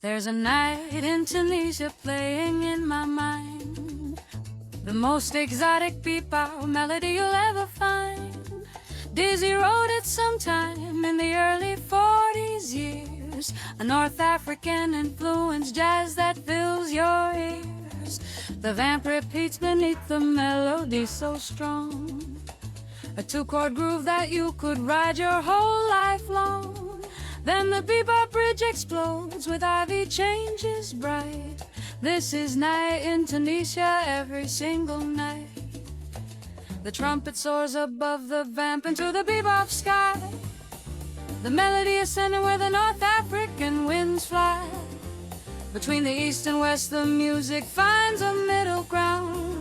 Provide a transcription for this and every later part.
There's a night in Tunisia playing in my mind, the most exotic bebop melody you'll ever find. Dizzy wrote it sometime in the early 40s years, a North African influenced jazz that fills your ears. The vamp repeats beneath the melody so strong, a two-chord groove that you could ride your whole life long. Then the bebop bridge explodes with ivy changes bright. This is night in Tunisia every single night. The trumpet soars above the vamp into the bebop sky. The melody ascending where the North African winds fly. Between the east and west the music finds a middle ground,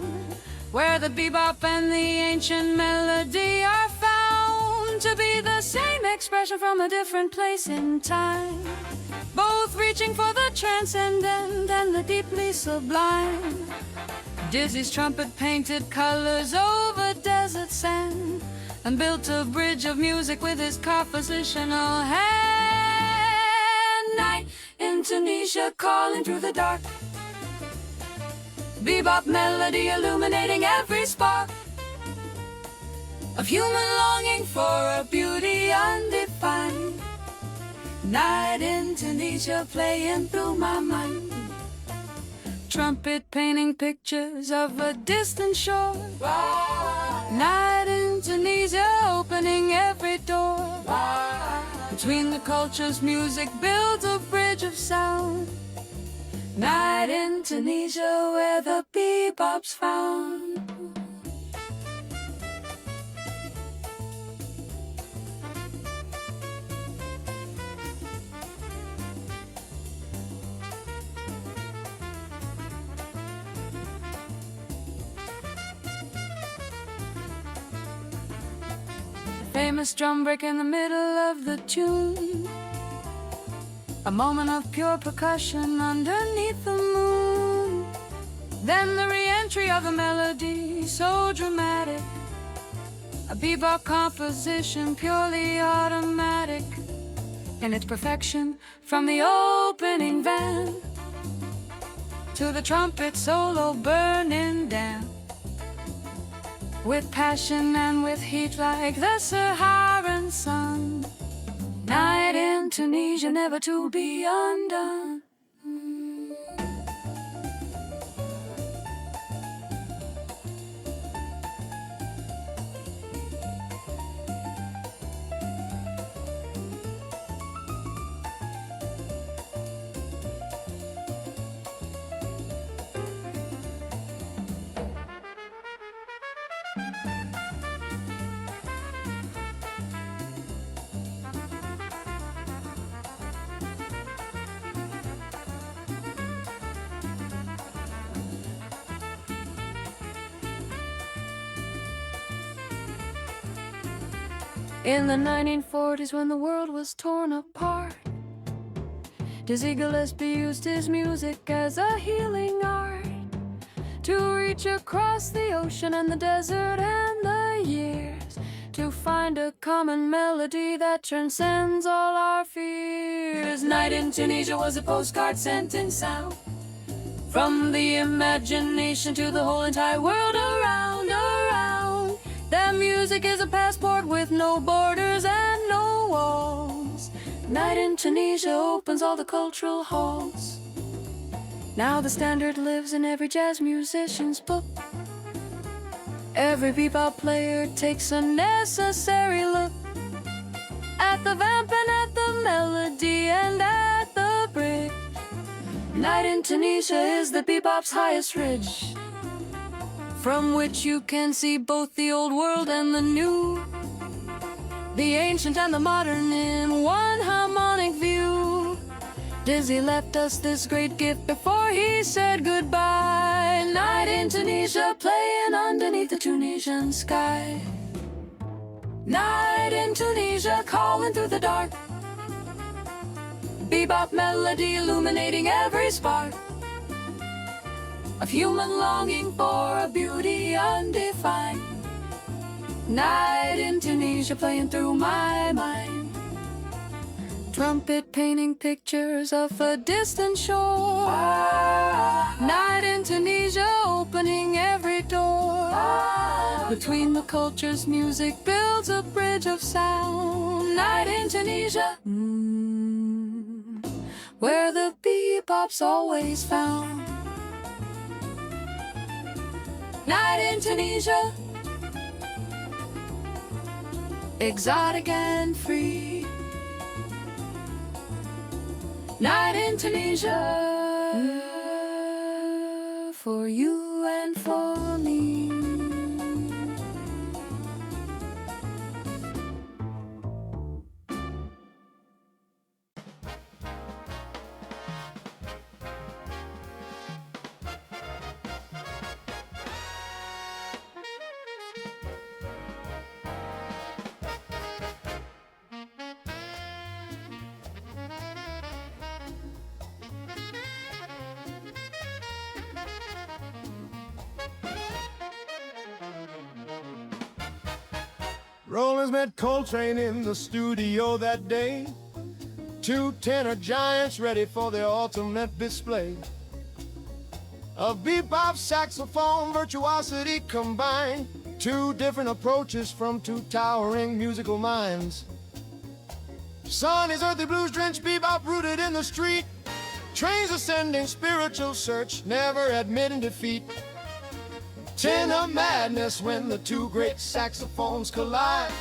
where the bebop and the ancient melody are found to be the same expression from a different place in time, both reaching for the transcendent and the deeply sublime. Dizzy's trumpet painted colors over desert sand and built a bridge of music with his compositional hand. Night in Tunisia calling through the dark, bebop melody illuminating every spark of human longing for a beauty undefined. Night in Tunisia playing through my mind, trumpet painting pictures of a distant shore. Night in Tunisia opening every door. Between the cultures music builds a bridge of sound. Night in Tunisia where the bebop's found. Famous drum break in the middle of the tune, a moment of pure percussion underneath the moon. Then the re-entry of a melody so dramatic, a bebop composition purely automatic in its perfection. From the opening vamp to the trumpet solo burning down, with passion and with heat like the Saharan sun. Night in Tunisia never to be undone. In the 1940s, when the world was torn apart, Dizzy Gillespie used his music as a healing art to reach across the ocean and the desert and the years, to find a common melody that transcends all our fears. Night in Tunisia was a postcard sent in sound from the imagination to the whole entire world around, around. That music is a passport with no borders and no walls. Night in Tunisia opens all the cultural halls. Now the standard lives in every jazz musician's book. Every bebop player takes a necessary look at the vamp and at the melody and at the bridge. Night in Tunisia is the bebop's highest ridge, from which you can see both the old world and the new, the ancient and the modern in one harmonic view. Dizzy left us this great gift before he said goodbye. Night in Tunisia, playing underneath the Tunisian sky. Night in Tunisia, calling through the dark. Bebop melody illuminating every spark of human longing for a beauty undefined. Night in Tunisia, playing through my mind. Trumpet painting pictures of a distant shore. Night in Tunisia, opening every door. Between the cultures, music builds a bridge of sound. Night in Tunisia, where the bebop's always found. Night in Tunisia, exotic and free. Night in Tunisia, for you and for me. Rollins met Coltrane in the studio that day. Two tenor giants ready for their ultimate display of bebop saxophone virtuosity combined. Two different approaches from two towering musical minds. Sun is earthy blues drenched bebop rooted in the street. Trains ascending spiritual search, never admitting defeat. Tenor madness when the two great saxophones collide.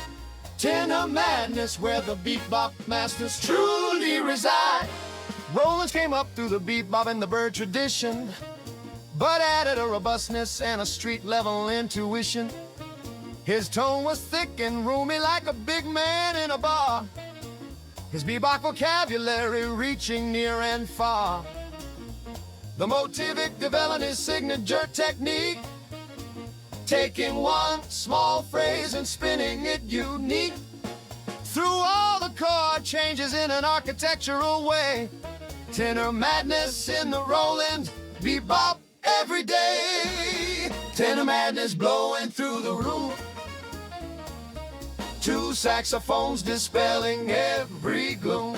Tenor madness where the bebop masters truly reside. Rollins came up through the bebop and the bird tradition, but added a robustness and a street-level intuition. His tone was thick and roomy like a big man in a bar. His bebop vocabulary reaching near and far. The motivic developing his signature technique, taking one small phrase and spinning it unique. Through all the chord changes in an architectural way. Tenor madness in the Roland bebop every day. Tenor madness blowing through the room. Two saxophones dispelling every gloom.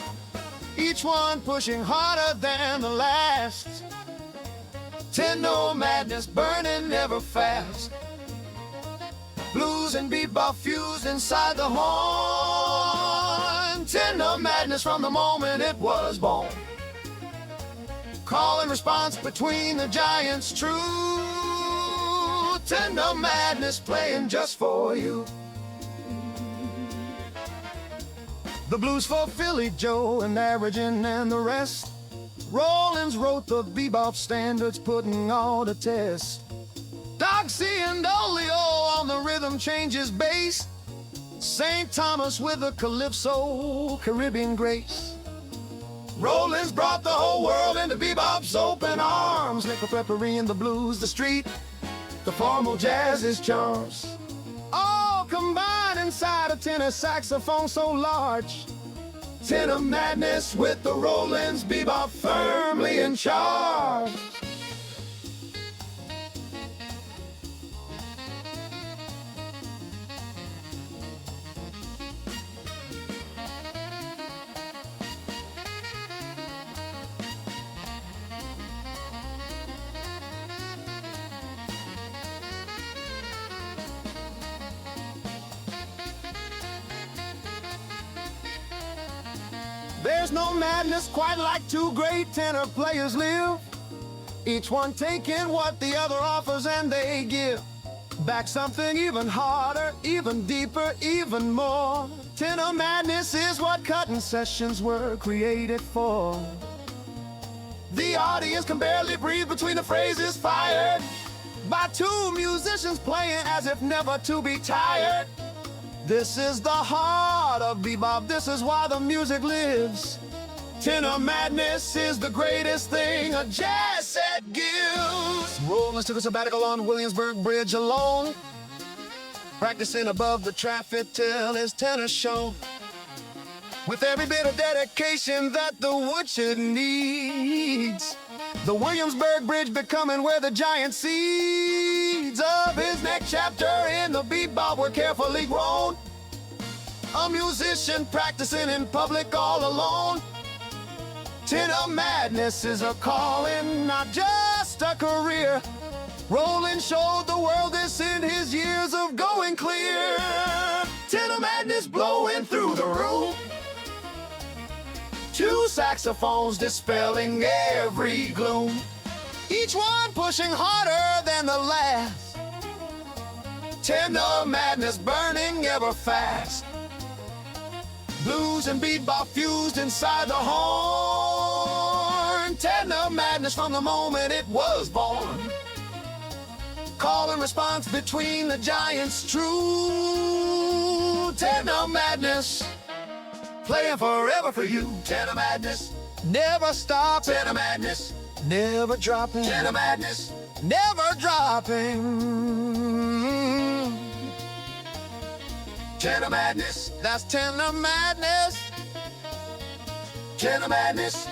Each one pushing harder than the last. Tenor madness burning ever fast. Blues and bebop fused inside the horn. Tenor madness from the moment it was born. Call and response between the giants true. Tenor madness playing just for you. The blues for Philly Joe and Averaging and the rest. Rollins wrote the bebop standards, putting all to test. Doxy and Olio on the rhythm changes bass. St. Thomas with a calypso, Caribbean grace. Rollins brought the whole world into bebop's open arms. Nickel Peppery and the blues, the street, the formal jazz's charms. All combined inside a tenor saxophone so large. Tenor madness with the Rollins bebop firmly in charge. There's no madness quite like two great tenor players live. Each one taking what the other offers and they give back something even harder, even deeper, even more. Tenor madness is what cutting sessions were created for. The audience can barely breathe between the phrases fired by two musicians playing as if never to be tired. This is the heart of bebop, this is why the music lives. Tenor madness is the greatest thing a jazz set gives. Rollins took a sabbatical on Williamsburg Bridge alone, practicing above the traffic till his tenor shone. With every bit of dedication that the woodshed needs, the Williamsburg Bridge becoming where the giant seeds of his next chapter in the bebop were carefully grown. A musician practicing in public all alone. Tenor madness is a calling, not just a career. Rollins showed the world this in his years of going clear. Tenor madness blowing through the room. Two saxophones dispelling every gloom, each one pushing harder than the last. Tenor madness burning ever fast. Blues and bebop fused inside the horn. Tenor madness from the moment it was born. Call and response between the giants true. Tenor madness, playing forever for you. Tenor madness, never stop. Tenor madness, never dropping. Tenor madness, never dropping. Tenor madness, that's tenor madness. Tenor madness.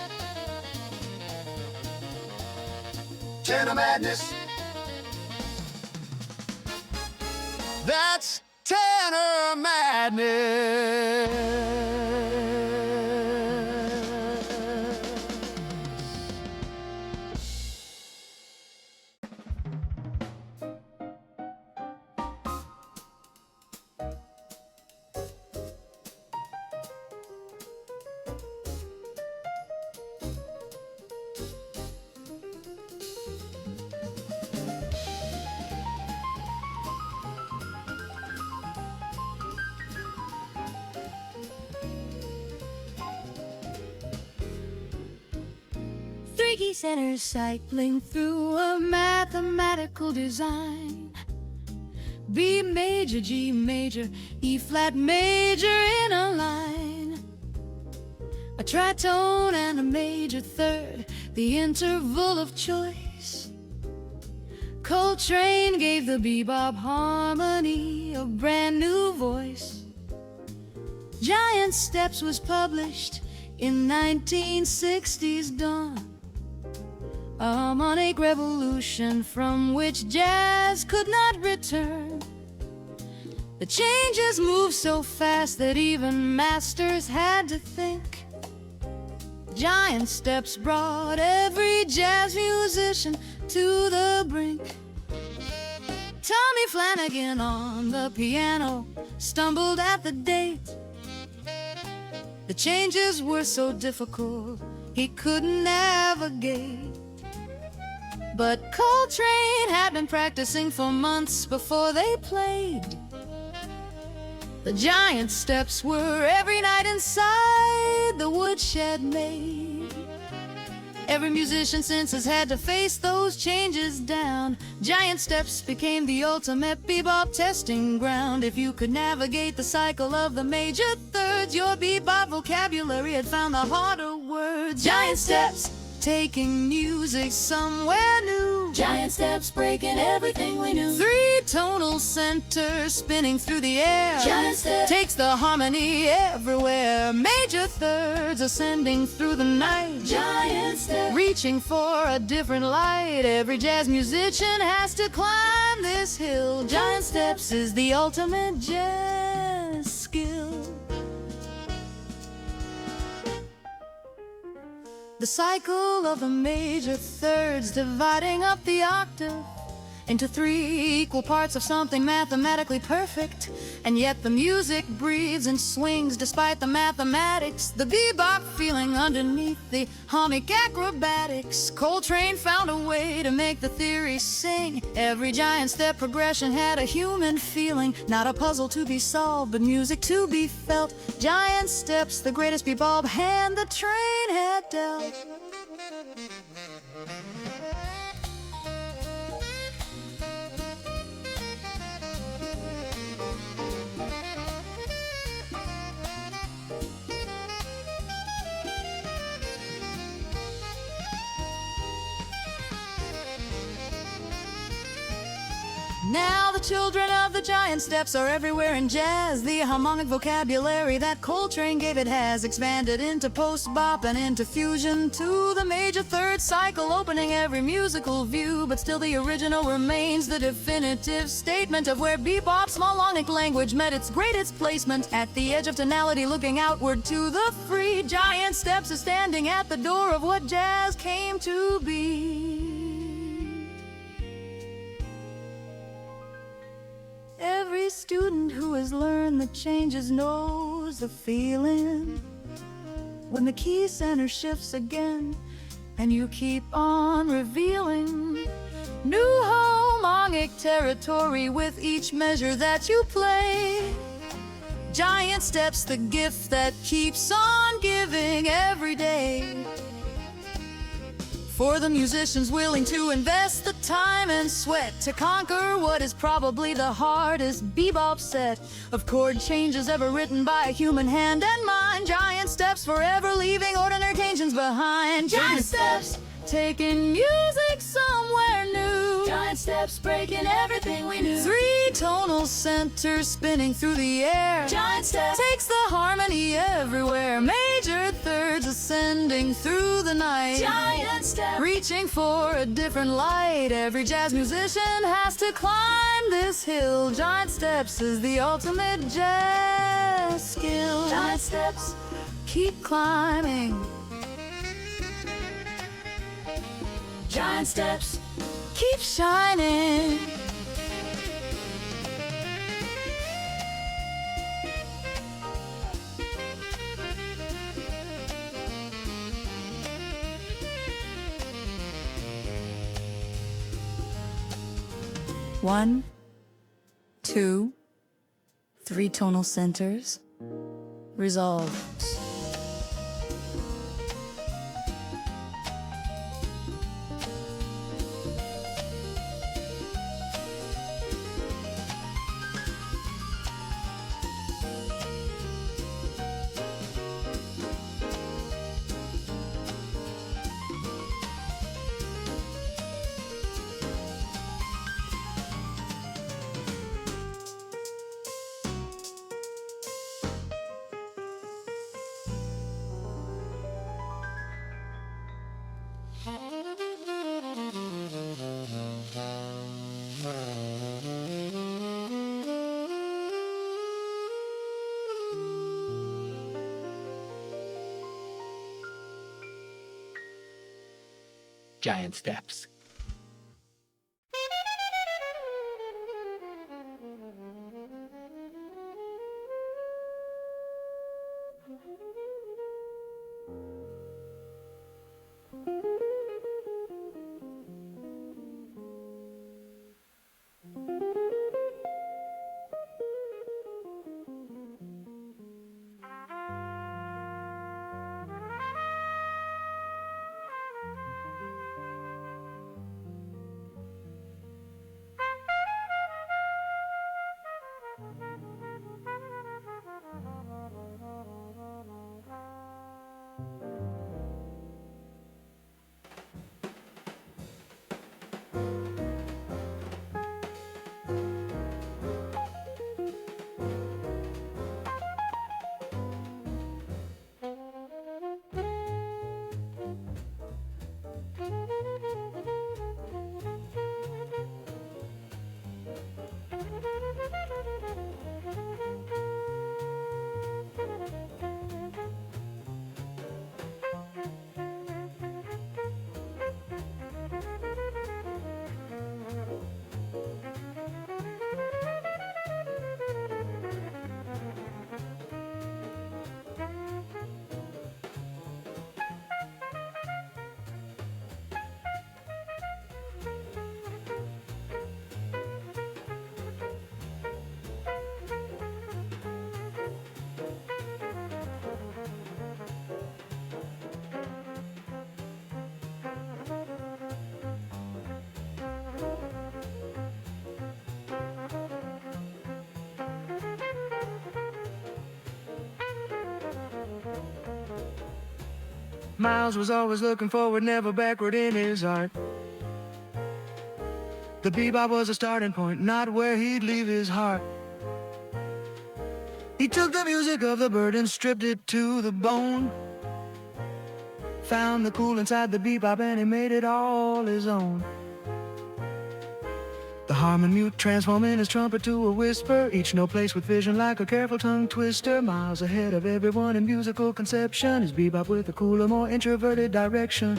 Tenor madness. That's tenor madness. Three key centers cycling through a mathematical design. B major, G major, E flat major in a line. A tritone and a major third, the interval of choice. Coltrane gave the bebop harmony a brand new voice. Giant Steps was published in 1960's dawn. A harmonic revolution from which jazz could not return. The changes moved so fast that even masters had to think. Giant Steps brought every jazz musician to the brink. Tommy Flanagan on the piano stumbled at the date. The changes were so difficult he couldn't navigate. But Coltrane had been practicing for months before they played. The Giant Steps were every night inside the woodshed made. Every musician since has had to face those changes down. Giant Steps became the ultimate bebop testing ground. If you could navigate the cycle of the major thirds, your bebop vocabulary had found the harder words. Giant Steps, taking music somewhere new. Giant Steps, breaking everything we knew. Three tonal centers spinning through the air. Giant Steps takes the harmony everywhere. Major thirds ascending through the night. Giant Steps, reaching for a different light. Every jazz musician has to climb this hill. Giant Steps is the ultimate jazz skill. The cycle of the major thirds, dividing up the octave into three equal parts of something mathematically perfect. And yet the music breathes and swings despite the mathematics. The bebop feeling underneath the harmonic acrobatics. Coltrane found a way to make the theory sing. Every Giant Step progression had a human feeling. Not a puzzle to be solved, but music to be felt. Giant Steps, the greatest bebop hand the train had dealt. Now the children of the giant steps are everywhere in jazz. The harmonic vocabulary that Coltrane gave it has expanded into post-bop and into fusion to the major third cycle, opening every musical view. But still the original remains the definitive statement of where bebop's melodic language met its greatest placement. At the edge of tonality, looking outward to the free, giant steps are standing at the door of what jazz came to be. Every student who has learned the changes knows the feeling when the key center shifts again and you keep on revealing new harmonic territory with each measure that you play. Giant steps, the gift that keeps on giving every day. For the musicians willing to invest the time and sweat to conquer what is probably the hardest bebop set of chord changes ever written by a human hand and mind. Giant steps forever leaving ordinary tensions behind. Giant steps taking music somewhere new. Giant steps breaking everything we knew. Three tonal centers spinning through the air. Giant steps takes the harmony everywhere. Major thirds ascending through the night. Giant steps reaching for a different light. Every jazz musician has to climb this hill. Giant steps is the ultimate jazz skill. Giant steps keep climbing. Giant steps keep shining. One, two, three tonal centers, resolved. Giant steps. Miles was always looking forward, never backward in his art. The the bebop was a starting point, not where he'd leave his heart. He took the music of the bird and stripped it to the bone. Found the cool inside the bebop and he made it all his own. The harmon mute transforming his trumpet to a whisper, each note placed with vision like a careful tongue twister. Miles ahead of everyone in musical conception is bebop with a cooler, more introverted direction.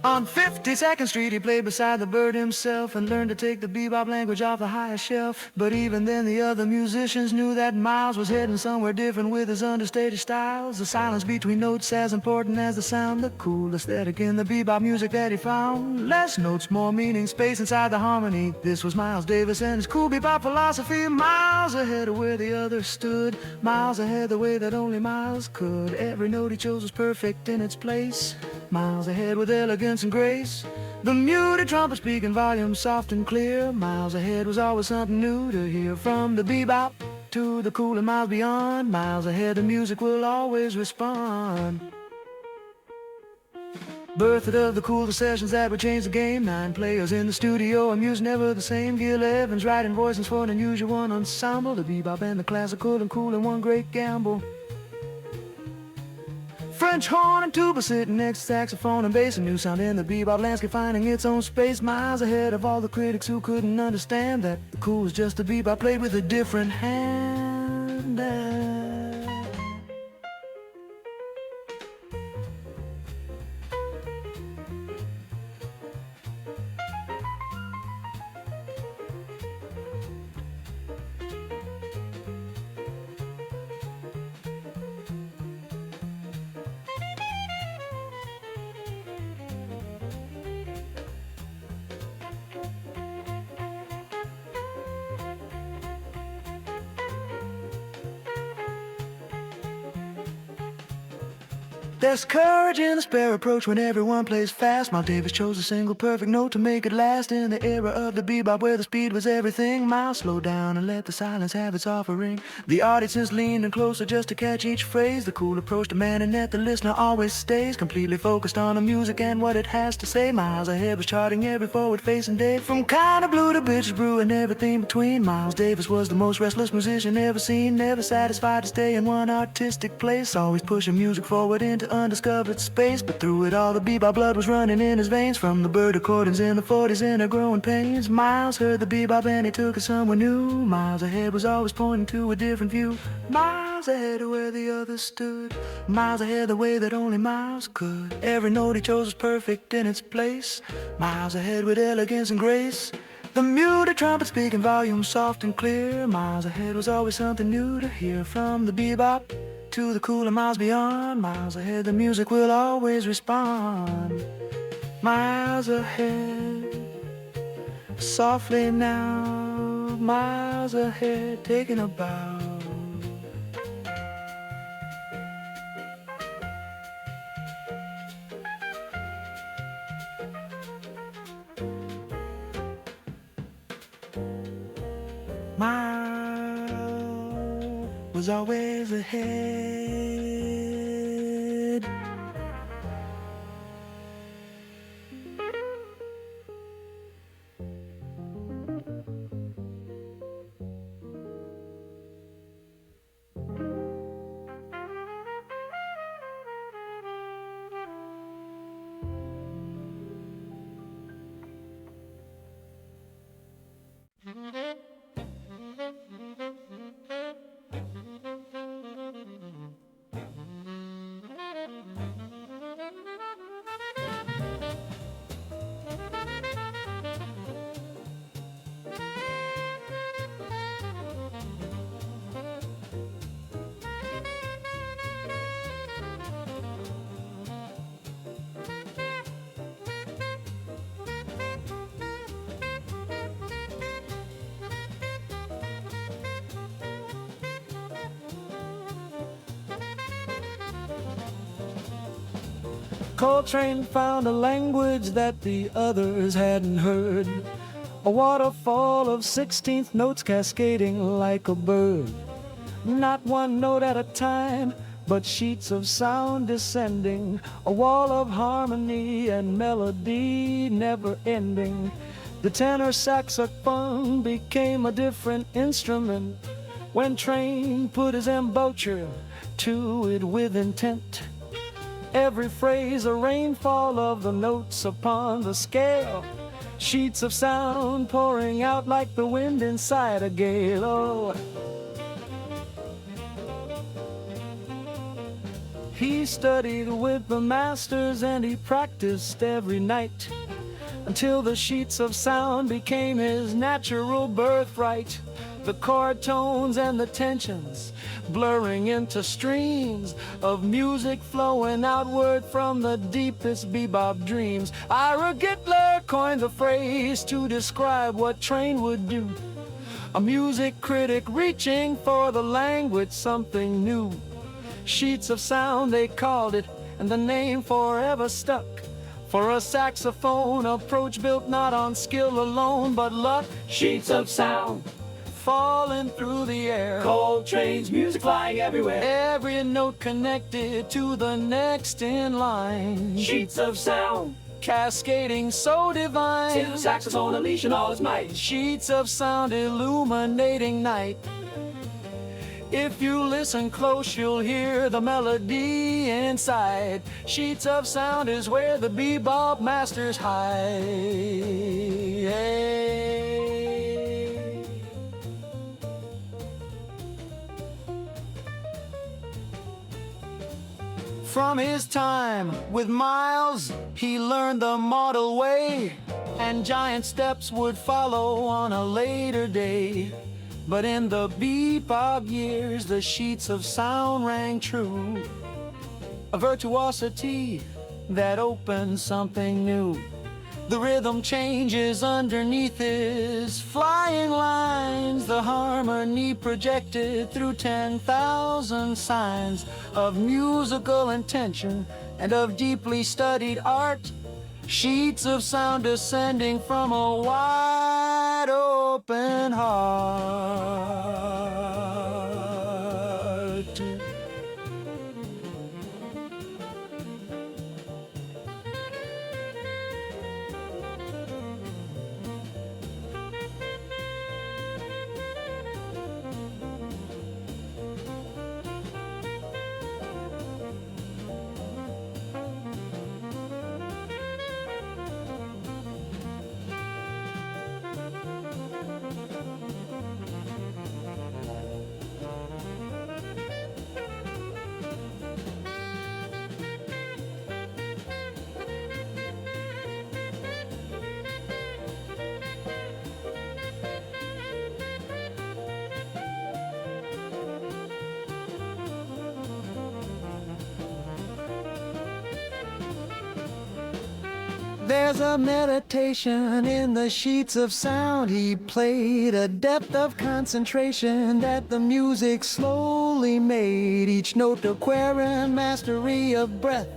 On 52nd Street he played beside the bird himself and learned to take the bebop language off the highest shelf. But even then the other musicians knew that Miles was heading somewhere different with his understated styles. The silence between notes as important as the sound, the cool aesthetic in the bebop music that he found. Less notes, more meaning, space inside the harmony. This was Miles Davis and his cool bebop philosophy. Miles ahead of where the others stood, miles ahead the way that only Miles could. Every note he chose was perfect in its place, miles ahead with elegance and grace. The muted trumpet speaking volume soft and clear. Miles ahead was always something new to hear. From the bebop to the cool and miles beyond, miles ahead the music will always respond. Birthed of the cool sessions that would change the game. 9 players in the studio, and music never the same. Gil Evans writing voices for an unusual one ensemble. The bebop and the classical and cool in one great gamble. French horn and tuba sitting next to saxophone and bass. A new sound in the bebop landscape finding its own space. Miles ahead of all the critics who couldn't understand that the cool was just a bebop played with a different hand. There's courage in the spare approach when everyone plays fast. Miles Davis chose a single perfect note to make it last. In the era of the bebop where the speed was everything, Miles slowed down and let the silence have its offering. The audiences leaned in closer just to catch each phrase. The cool approach demanding that the listener always stays completely focused on the music and what it has to say. Miles ahead was charting every forward-facing day. From kinda blue to bitches brew and everything between. Miles Davis was the most restless musician ever seen. Never satisfied to stay in one artistic place. Always pushing music forward into undiscovered space. But through it all the bebop blood was running in his veins. From the bird recordings in the 40s and her growing pains, Miles heard the bebop and he took it somewhere new. Miles ahead was always pointing to a different view. Miles ahead of where the others stood, miles ahead the way that only Miles could. Every note he chose was perfect in its place, miles ahead with elegance and grace. The muted trumpet speaking volume soft and clear. Miles ahead was always something new to hear. From the bebop to the cool and miles beyond, miles ahead the music will always respond. Miles ahead, softly now, miles ahead, taking a bow. Miles was always ahead. Coltrane found a language that the others hadn't heard, a waterfall of 16th notes cascading like a bird. Not one note at a time, but sheets of sound descending, a wall of harmony and melody never ending. The tenor saxophone became a different instrument when Train put his embouchure to it with intent. Every phrase a rainfall of the notes upon the scale, sheets of sound pouring out like the wind inside a gale. Oh. He studied with the masters and he practiced every night until the sheets of sound became his natural birthright. The chord tones and the tensions blurring into streams of music flowing outward from the deepest bebop dreams. Ira Gittler coined the phrase to describe what Train would do. A music critic reaching for the language, something new. Sheets of sound they called it, and the name forever stuck. For a saxophone approach built not on skill alone but luck. Sheets of sound falling through the air, Coltrane's music flying everywhere, every note connected to the next in line. Sheets of sound cascading so divine, till the saxophone unleashing all its might. Sheets of sound illuminating night. If you listen close, you'll hear the melody inside. Sheets of sound is where the bebop masters hide. From his time with Miles, he learned the model way, and giant steps would follow on a later day. But in the bebop years, the sheets of sound rang true, a virtuosity that opened something new. The rhythm changes underneath his flying lines, the harmony projected through 10,000 signs of musical intention and of deeply studied art. Sheets of sound descending from a wide open heart. There's a meditation in the sheets of sound he played, a depth of concentration that the music slowly made. Each note acquiring mastery of breath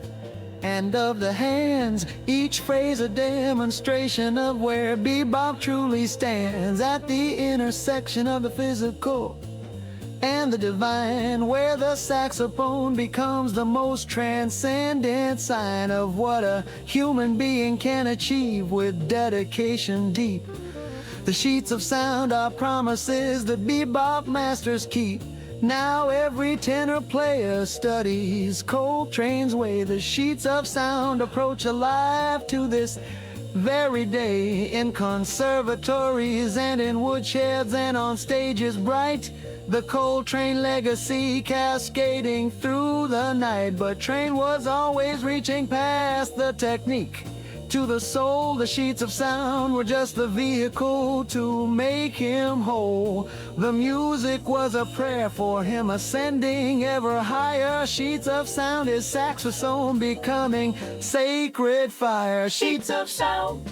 and of the hands, each phrase a demonstration of where bebop truly stands, at the intersection of the physical and the divine, where the saxophone becomes the most transcendent sign of what a human being can achieve with dedication deep. The sheets of sound are promises that bebop masters keep. Now every tenor player studies Coltrane's way. The sheets of sound approach alive to this very day, in conservatories and in woodsheds and on stages bright. The Coltrane legacy cascading through the night. But Train was always reaching past the technique to the soul. The sheets of sound were just the vehicle to make him whole. The music was a prayer for him, ascending ever higher. Sheets of sound is saxophone becoming sacred fire. Sheets of sound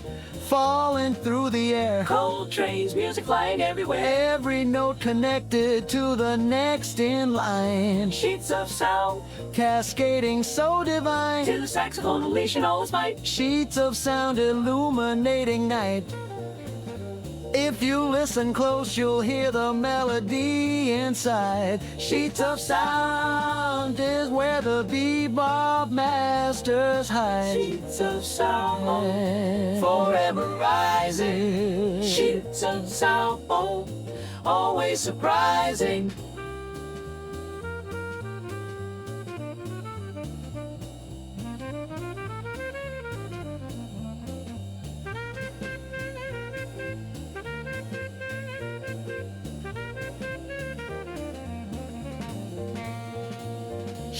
falling through the air, Coltrane's music flying everywhere, every note connected to the next in line. Sheets of sound cascading so divine, till the saxophone unleashing all its might. Sheets of sound illuminating night. If you listen close, you'll hear the melody inside. Sheets of sound is where the bebop masters hide. Sheets of sound, forever rising. Sheets of sound, always surprising.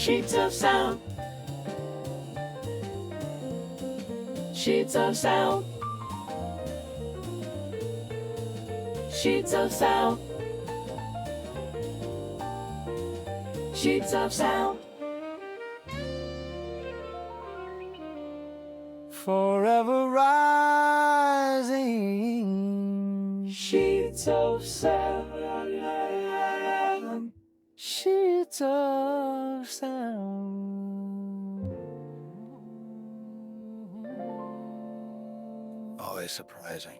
Sheets of sound, sheets of sound, sheets of sound, sheets of sound. Forever rising. Sheets of sound, Sheets of sound. Always surprising.